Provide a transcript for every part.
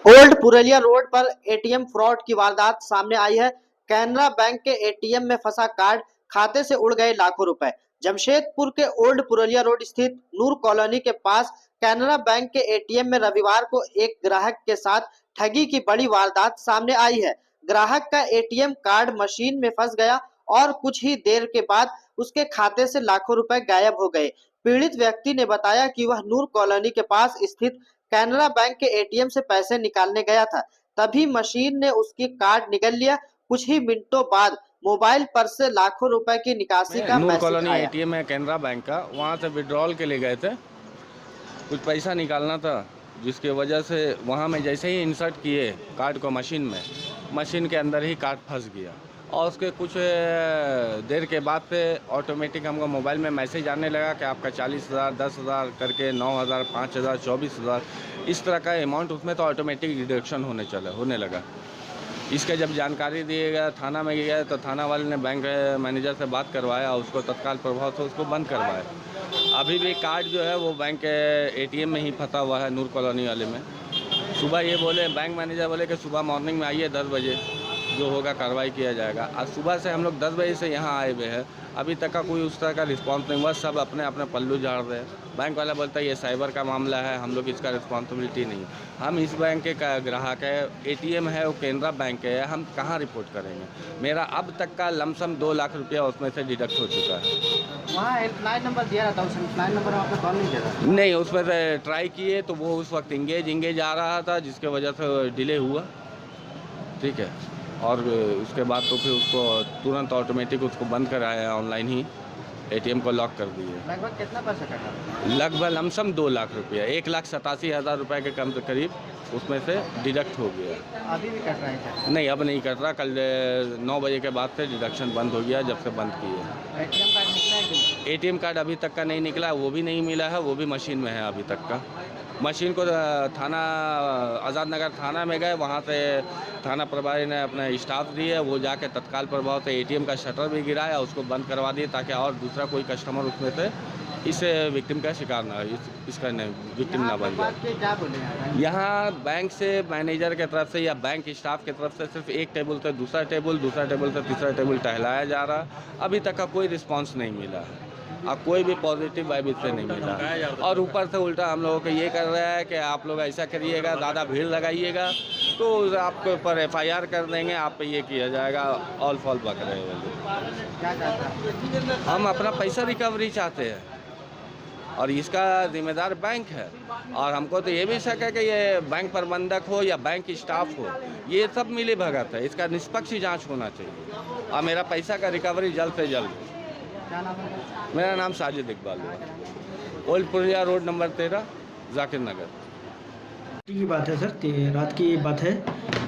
Old Purulia road पर ATM fraud की वारदात सामने आई है। कैनरा बैंक के एटीएम में फंसा कार्ड, खाते से उड़ गए लाखों रुपए। जमशेदपुर के ओल्ड पुरलिया रोड स्थित नूर कॉलोनी के पास कैनरा बैंक के एटीएम में रविवार को एक ग्राहक के साथ ठगी की बड़ी वारदात सामने आई है। ग्राहक का एटीएम कार्ड मशीन में फंस गया और कुछ ही देर के बाद उसके खाते से लाखों रुपए गायब हो गए। पीड़ित व्यक्ति ने बताया कि वह नूर कॉलोनी के पास स्थित कैनरा बैंक के एटीएम से पैसे निकालने गया था, तभी मशीन ने उसकी कार्ड निगल लिया। कुछ ही मिनटों बाद मोबाइल पर से लाखों रुपए की निकासी का नूर मैसेज कॉलोनी आया। एटीएम है कैनरा बैंक का, वहाँ से विड्रॉल के लिए गए थे। कुछ पैसा निकालना था, जिसकी वजह से वहाँ में जैसे ही इंसर्ट किए कार्ड को मशीन के अंदर ही कार्ड फंस गया। और उसके कुछ देर के बाद से ऑटोमेटिक हमको मोबाइल में मैसेज आने लगा कि आपका 40,000, 10,000 करके 9,000, 5,000, 24,000 इस तरह का अमाउंट उसमें तो ऑटोमेटिक डिडक्शन होने लगा। इसका जब जानकारी दिए गया, थाना में गया, तो थाना वाले ने बैंक मैनेजर से बात करवाया, उसको तत्काल प्रभाव से उसको बंद करवाया। अभी भी कार्ड जो है वो बैंक एटीएम में ही फंसा हुआ है, नूर कॉलोनी वाले में। सुबह ये बोले, बैंक मैनेजर बोले कि सुबह मॉर्निंग में आइए 10 बजे, जो होगा कार्रवाई किया जाएगा। आज सुबह से हम लोग 10 बजे से यहाँ आए हुए हैं, अभी तक का कोई उस तरह का रिस्पांस नहीं हुआ। सब अपने अपने पल्लू झाड़ रहे हैं। बैंक वाला बोलता है ये साइबर का मामला है, हम लोग इसका रिस्पॉन्सिबिलिटी नहीं है। हम इस बैंक के ग्राहक है, एटीएम है वो कैनरा बैंक है, हम कहाँ रिपोर्ट करेंगे। मेरा अब तक का लमसम 2 लाख रुपया उसमें से डिडक्ट हो चुका है। वहाँ हेल्पलाइन नंबर दिया रहता है, उस हेल्पलाइन नंबर आपने कॉल नहीं किया? नहीं, उसमें से ट्राई किए तो वो उस वक्त इंगेज आ रहा था, जिसके वजह से डिले हुआ। ठीक है, और उसके बाद तो फिर उसको तुरंत ऑटोमेटिक उसको बंद कराया, ऑनलाइन ही एटीएम को लॉक कर दिए। लगभग कितना पैसा कटा? लगभग लमसम 2 लाख रुपया, 1,87,000 रुपये के कम से करीब उसमें से डिडक्ट हो गया। अभी भी कट रहा है? नहीं, अब नहीं कट रहा। कल 9 बजे के बाद से डिडक्शन बंद हो गया, जब से बंद किए। एटीएम कार्ड निकला है कि? एटीएम कार्ड अभी तक का नहीं निकला, वो भी नहीं मिला है, वो भी मशीन में है अभी तक का। मशीन को थाना आज़ाद नगर थाना में गए, वहाँ से थाना प्रभारी ने अपना स्टाफ दिए, वो जाके तत्काल प्रभाव से एटीएम का शटर भी गिराया, उसको बंद करवा दिए, ताकि और दूसरा कोई कस्टमर उसमें से इस विक्टिम का शिकार ना हो, इसका विक्टिम ना बन जाए। क्या बोले यहाँ बैंक से मैनेजर के तरफ से या बैंक स्टाफ की तरफ से सिर्फ एक टेबल से दूसरा टेबल से तीसरा टेबल टहलाया जा रहा, अभी तक का कोई रिस्पांस नहीं मिला है और कोई भी पॉजिटिव वाइब इससे नहीं मिला। और ऊपर से उल्टा हम लोगों को ये कर रहा है कि आप लोग ऐसा करिएगा, ज़्यादा भीड़ लगाइएगा तो आपके ऊपर FIR कर देंगे, आप पे ये किया जाएगा, ऑल फॉल बक रहे हैं। क्या चाहते हैं? हम अपना पैसा रिकवरी चाहते हैं और इसका जिम्मेदार बैंक है। और हमको तो ये भी शक है कि ये बैंक प्रबंधक हो या बैंक स्टाफ हो, ये सब मिली भगत है। इसका निष्पक्ष जांच होना चाहिए और मेरा पैसा का रिकवरी जल्द से जल्द। क्या नाम है? मेरा नाम साजिद इकबाल है, old Purulia road number 13, Zakir Nagar. की बात है सर, रात की बात है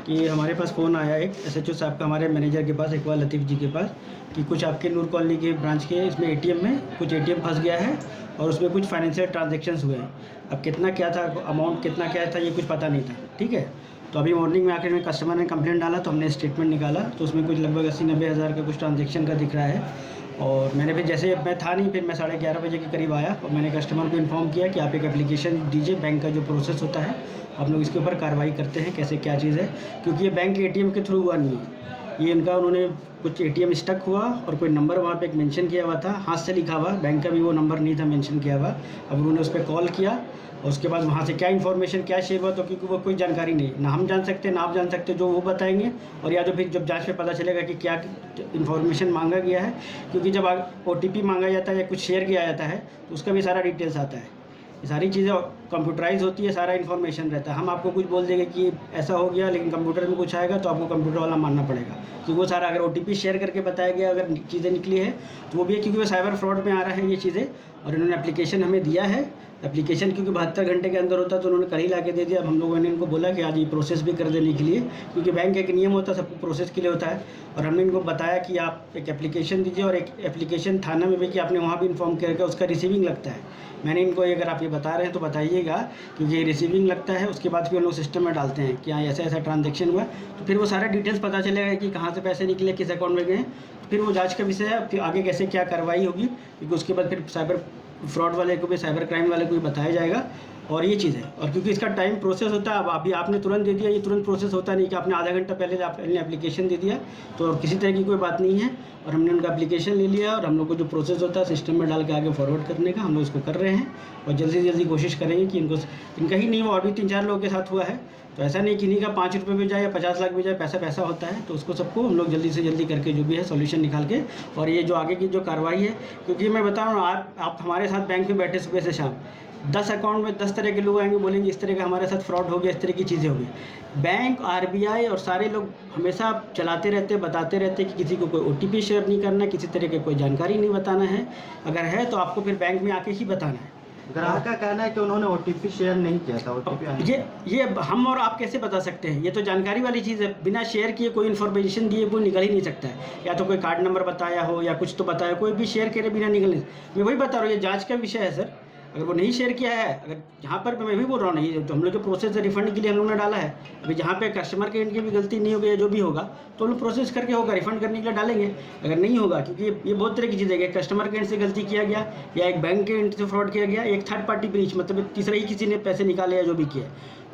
कि हमारे पास फ़ोन आया एक SHO साहब का, हमारे मैनेजर के पास, इकबाल लतीफ़ जी के पास, कि कुछ आपके नूर कॉलोनी के ब्रांच के इसमें एटीएम में कुछ एटीएम फंस गया है और उसमें कुछ फाइनेंशियल ट्रांजैक्शंस हुए हैं। अब कितना क्या था, अमाउंट कितना क्या था, ये कुछ पता नहीं था। ठीक है, तो अभी मॉर्निंग में आकर कस्टमर ने कंप्लेंट डाला तो हमने स्टेटमेंट निकाला, तो उसमें कुछ लगभग 80-90 हज़ार का कुछ ट्रांजेक्शन का दिख रहा है। और मैंने फिर, जैसे मैं था नहीं, फिर मैं 11:30 बजे के करीब आया और मैंने कस्टमर को इन्फॉर्म किया कि आप एक एप्लीकेशन दीजिए, बैंक का जो प्रोसेस होता है हम लोग इसके ऊपर कार्रवाई करते हैं, कैसे क्या चीज़ है, क्योंकि ये बैंक एटीएम के थ्रू हुआ नहीं है। ये इनका, उन्होंने कुछ एटीएम स्टक हुआ और कोई नंबर वहाँ पे एक मेंशन किया हुआ था, हाथ से लिखा हुआ, बैंक का भी वो नंबर नहीं था मेंशन किया हुआ। अब उन्होंने उस पर कॉल किया और उसके बाद वहाँ से क्या इन्फॉर्मेशन क्या शेयर हुआ, तो क्योंकि वो कोई जानकारी नहीं, ना हम जान सकते ना आप जान सकते, जो वो बताएंगे। और या तो फिर जब जांच में पता चलेगा कि क्या इन्फॉर्मेशन मांगा गया है, क्योंकि जब OTP मांगा जाता है या कुछ शेयर किया जाता है तो उसका भी सारा डिटेल्स आता है। ये सारी चीज़ें कंप्यूटराइज होती है, सारा इन्फॉर्मेशन रहता है। हम आपको कुछ बोल देंगे कि ऐसा हो गया, लेकिन कंप्यूटर में कुछ आएगा तो आपको कंप्यूटर वाला मानना पड़ेगा, क्योंकि वो सारा अगर OTP शेयर करके बताया गया, अगर चीज़ें निकली है तो वो भी है, क्योंकि वो साइबर फ्रॉड में आ रहा है ये चीज़ें। और इन्होंने एप्लीकेशन हमें दिया है, एप्लीकेशन क्योंकि 72 घंटे के अंदर होता है तो उन्होंने कल ही ला के दे दिया। अब हम लोगों ने इनको बोला कि आज ये प्रोसेस भी कर देने के लिए, क्योंकि बैंक एक नियम होता है, सब प्रोसेस के लिए होता है। और हमने इनको बताया कि आप एक एप्लीकेशन दीजिए और एक एप्लीकेशन थाना में भी, कि आपने वहाँ भी इन्फॉर्म करके उसका रिसीविंग लगता है। मैंने इनको, अगर आप ये बता रहे हैं तो बताइएगा, क्योंकि ये रिसीविंग लगता है, उसके बाद फिर हम लोग सिस्टम में डालते हैं कि हाँ ऐसा ऐसा ट्रांजेक्शन हुआ, तो फिर वो सारा डिटेल्स पता चलेगा कि कहाँ से पैसे निकले, किस अकाउंट में गए। फिर वो जांच का विषय है, फिर आगे कैसे क्या कार्रवाई होगी, क्योंकि उसके बाद फिर साइबर फ्रॉड वाले को भी, साइबर क्राइम वाले को भी बताया जाएगा। और ये चीज़ है, और क्योंकि इसका टाइम प्रोसेस होता है, अब अभी आपने तुरंत दे दिया, ये तुरंत प्रोसेस होता नहीं कि आपने आधा घंटा पहले आपने एप्लीकेशन दे दिया, तो किसी तरह की कोई बात नहीं है। और हमने उनका एप्लीकेशन ले लिया और हम लोग को जो प्रोसेस होता है सिस्टम में डाल के आगे फॉरवर्ड करने का हम लोग इसको कर रहे हैं, और जल्दी से जल्दी कोशिश करेंगे कि इनका ही नहीं, और भी 3-4 लोगों के साथ हुआ है। तो ऐसा नहीं कि इन्हीं का 5 रुपये में जाए या 50 लाख में जाए, पैसा होता है। तो उसको सबको हम लोग जल्दी से जल्दी करके जो भी है सॉल्यूशन निकाल के, और ये जो आगे की जो कार्रवाई है, क्योंकि मैं बता रहा हूँ आप हमारे साथ बैंक में बैठे सुबह से शाम, 10 अकाउंट में 10 तरह के लोग आएंगे, बोलेंगे इस तरह का हमारे साथ फ्रॉड हो गया, इस तरह की चीज़ें हो गई। बैंक, RBI और सारे लोग हमेशा चलाते रहते, बताते रहते कि किसी को कोई OTP शेयर नहीं करना है, किसी तरह की कोई जानकारी नहीं बताना है। अगर है तो आपको फिर बैंक में आके ही बताना है। ग्राहक का कहना है कि उन्होंने OTP शेयर नहीं किया था। OTP ये हम और आप कैसे बता सकते हैं? ये तो जानकारी वाली चीज़ है। बिना शेयर किए कोई इन्फॉर्मेशन दिए कोई निकल ही नहीं सकता है। या तो कोई कार्ड नंबर बताया हो या कुछ तो बताया, कोई भी शेयर करे बिना निकल नहीं। मैं वही बता रहा हूँ, ये जांच का विषय है सर। अगर वो नहीं शेयर किया है, अगर यहाँ पर मैं भी बोल रहा हूँ नहीं, तो हम लोग जो प्रोसेस है रिफंड के लिए हम लोग ने डाला है, अभी जहाँ पे कस्टमर के एंड की भी गलती नहीं होगी या जो भी होगा तो हम लोग प्रोसेस करके होगा, रिफंड करने के लिए डालेंगे। अगर नहीं होगा, क्योंकि ये बहुत तरह की चीज़ है, एक कस्टमर के एंड से गलती किया गया, या एक बैंक के एंड से फ्रॉड किया गया, एक थर्ड पार्टी ब्रीच, मतलब तीसरा ही किसी ने पैसे निकाले या जो भी किया,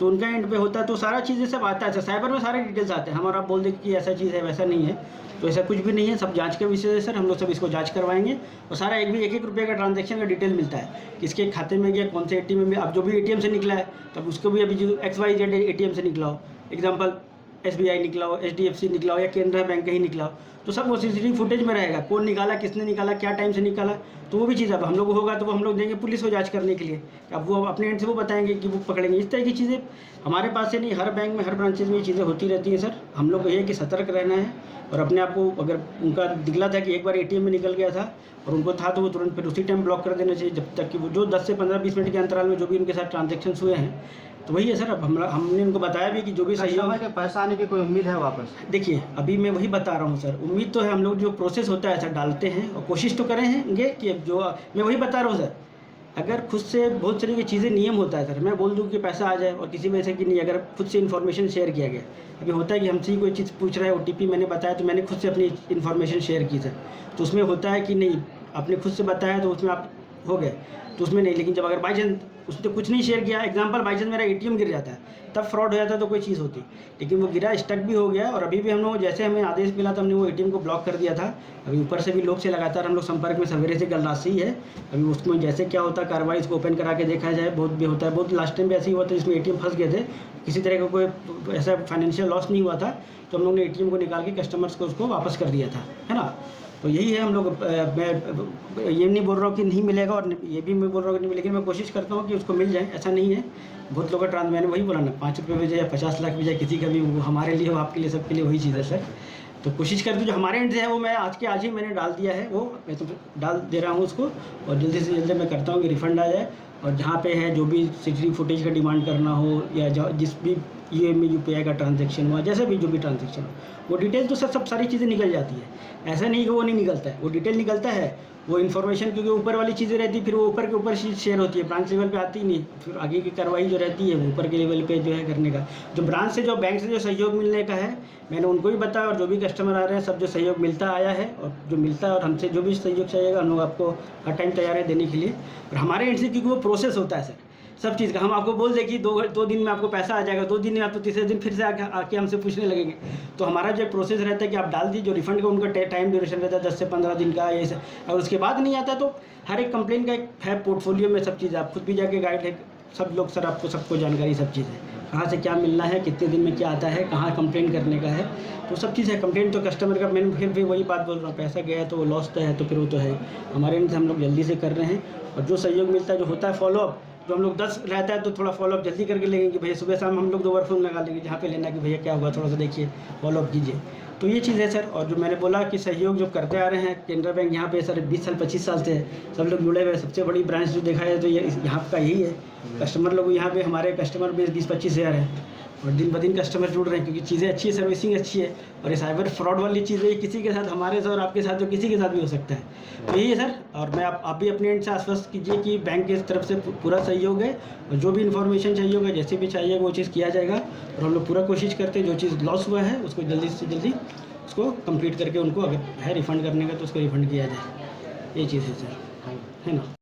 तो उनका एंड पे होता है। तो सारा चीज़ें सब आता है, साइबर में सारे डिटेल्स आते हैं। हम और आप बोल दें कि ऐसा चीज़ है, वैसा नहीं है, तो ऐसा कुछ भी नहीं है। सब जांच का विषय है सर, हम लोग सब इसको जांच करवाएंगे, और सारा एक रुपये का ट्रांजैक्शन का डिटेल मिलता है, किसके खाते में गया, कौन से ATM में। अब जो भी ATM से निकला है, तब उसको भी अभी जो XYZ ATM से निकला हो, एग्जाम्पल SBI निकला हो, HDFC निकला हो, या केनरा बैंक का ही निकला हो, तो सब वो CCTV फुटेज में रहेगा, कौन निकाला, किसने निकाला, क्या टाइम से निकाला। तो वो भी चीज़ अब हम लोग होगा तो वो हम लोग देंगे पुलिस को जांच करने के लिए। अब वो अपने एंड से वो बताएंगे कि वो पकड़ेंगे। इस तरह की चीज़ें हमारे पास से नहीं, हर बैंक में, हर ब्रांचेज में ये चीज़ें होती रहती हैं सर। हम लोग को ये है कि सतर्क रहना है, और अपने आप को, अगर उनका दिखला था कि एक बार ATM में निकल गया था और उनको था, तो वो तुरंत फिर उसी टाइम ब्लॉक कर देना चाहिए, जब तक कि वो जो 10 से 15-20 मिनट के अंतराल में जो भी उनके साथ ट्रांजेक्शन हुए हैं। तो वही है सर। अब हमने उनको बताया भी कि जो भी सहयोग के पैसा आने की कोई उम्मीद है वापस? देखिए, अभी मैं वही बता रहा हूँ सर, उम्मीद तो है। हम लोग जो प्रोसेस होता है सर डालते हैं, और कोशिश तो करेंगे कि जो मैं वही बता रहा हूँ सर, अगर खुद से बहुत सारी चीज़ें नियम होता है सर, मैं बोल दूँ कि पैसा आ जाए और किसी वजह से कि नहीं, अगर खुद से इन्फॉर्मेशन शेयर किया गया। अभी होता है कि हमसे ही कोई चीज़ पूछ रहा है, OTP मैंने बताया तो मैंने खुद से अपनी इन्फॉर्मेशन शेयर की सर, तो उसमें होता है कि नहीं, आपने खुद से बताया तो उसमें आप हो गए, तो उसमें नहीं। लेकिन जब अगर बाई चांस उसने कुछ नहीं शेयर किया, एग्जांपल बाई चांस मेरा ATM गिर जाता है, तब फ्रॉड हो जाता है तो कोई चीज़ होती, लेकिन वो गिरा, स्टक भी हो गया। और अभी भी हम लोग, जैसे हमें आदेश मिला था, हमने वो ATM को ब्लॉक कर दिया था। अभी ऊपर से भी लोग से लगातार हम लोग संपर्क में सवेरे से कल रात से ही है। अभी उसमें जैसे क्या होता है कार्रवाई, इसको ओपन करा के देखा जाए, बहुत भी होता है। बहुत लास्ट टाइम भी ऐसे ही हुआ था जिसमें ATM फंस गए थे, किसी तरह का कोई ऐसा फाइनेंशियल लॉस नहीं हुआ था, तो हम लोग ने ATM को निकाल के कस्टमर्स को उसको वापस कर दिया था, है ना। तो यही है हम लोग। मैं ये नहीं बोल रहा हूँ कि नहीं मिलेगा, और ये भी मैं बोल रहा हूँ कि नहीं, लेकिन मैं कोशिश करता हूँ कि उसको मिल जाए, ऐसा नहीं है। बहुत लोग का मैंने वही बोला ना, 5 रुपये में जाए, 50 लाख में जाए, किसी का भी, वो हमारे लिए हो, आपके लिए, सबके लिए वही चीज़ है सर। तो कोशिश करते जो हमारे एंड से है वो मैं आज ही मैंने डाल दिया है, वो मैं तो डाल दे रहा हूँ उसको, और जल्दी से जल्दी मैं करता हूँ कि रिफ़ंड आ जाए। और जहाँ पे है जो भी CCTV फुटेज का डिमांड करना हो, या जिस भी EMI UPI का ट्रांजैक्शन हुआ, जैसे भी जो भी ट्रांजैक्शन हो, वो डिटेल तो सब सारी चीज़ें निकल जाती है। ऐसा नहीं कि वो नहीं निकलता है, वो डिटेल निकलता है, वो इन्फॉर्मेशन, क्योंकि ऊपर वाली चीज़ें रहती है, फिर वो ऊपर के ऊपर शेयर होती है, ब्रांच लेवल पे आती ही नहीं। फिर आगे की कार्रवाई जो रहती है वो ऊपर के लेवल पे जो है करने का, जो ब्रांच से, जो बैंक से जो सहयोग मिलने का है, मैंने उनको भी बताया। और जो भी कस्टमर आ रहे हैं, सब जो सहयोग मिलता आया है, और जो मिलता है, और हमसे जो भी सहयोग चाहिएगा हम लोग आपको हर टाइम तैयार है देने के लिए। और हमारे एंड से, क्योंकि वो प्रोसेस होता है सर सब चीज़ का, हम आपको बोल दें कि दो दिन में आपको पैसा आ जाएगा, 2 दिन में, आप तो तीसरे दिन फिर से आके हमसे पूछने लगेंगे। तो हमारा जो प्रोसेस रहता है कि आप डाल दीजिए, जो रिफंड का उनका टाइम ड्यूरेशन रहता है 10 से 15 दिन का, ये सब। और उसके बाद नहीं आता तो हर एक कंप्लेन का एक है पोर्टफोलियो में सब चीज़, आप खुद भी जाके गाइड है, सब लोग सर आपको सबको जानकारी, सब चीज़ है, कहाँ से क्या मिलना है, कितने दिन में क्या आता है, कहाँ कंप्लेन करने का है, तो सब चीज़ है। कंप्लेन तो कस्टमर का, मैंने फिर भी वही बात बोल रहा हूँ, पैसा गया है तो वो लॉस तो है, तो फिर वो तो है। हमारे एंड से हम लोग जल्दी से कर रहे हैं, और जो सहयोग मिलता है, जो होता है फॉलोअप, तो हम लोग 10 रहता है तो थोड़ा फॉलोअप जल्दी करके लेंगे कि भैया सुबह शाम हम लोग 2 बार फ़ोन लगा लेंगे जहाँ पे लेना, कि भैया क्या हुआ, थोड़ा सा देखिए, फॉलोअप कीजिए। तो ये चीज़ है सर। और जो मैंने बोला कि सहयोग जो करते आ रहे हैं, केनरा बैंक यहाँ पे सर 20 साल 25 साल से सब लोग जुड़े हुए हैं। सबसे बड़ी ब्रांच जो देखा है तो ये यहाँ का यही है। कस्टमर लोग यहाँ पे, हमारे कस्टमर बेस 20-25 हज़ार है, और दिन ब दिन कस्टमर जुड़ रहे हैं, क्योंकि चीज़ें अच्छी है, सर्विसिंग अच्छी है। और ये साइबर फ्रॉड वाली चीज़ें किसी के साथ, हमारे साथ और आपके साथ, तो किसी के साथ भी हो सकता है। तो यही है सर। और मैं आप भी अपने एंड से आश्वस्त कीजिए कि बैंक की तरफ से पूरा सहयोग है, और जो भी इन्फॉर्मेशन चाहिए होगा, जैसे भी चाहिए वो चीज़ किया जाएगा। और हम लोग पूरा कोशिश करते हैं जो चीज़ लॉस हुआ है उसको जल्दी से जल्दी उसको कंप्लीट करके, उनको अगर है रिफ़ंड करने का तो उसको रिफ़ंड किया जाए। ये चीज़ है सर, है ना।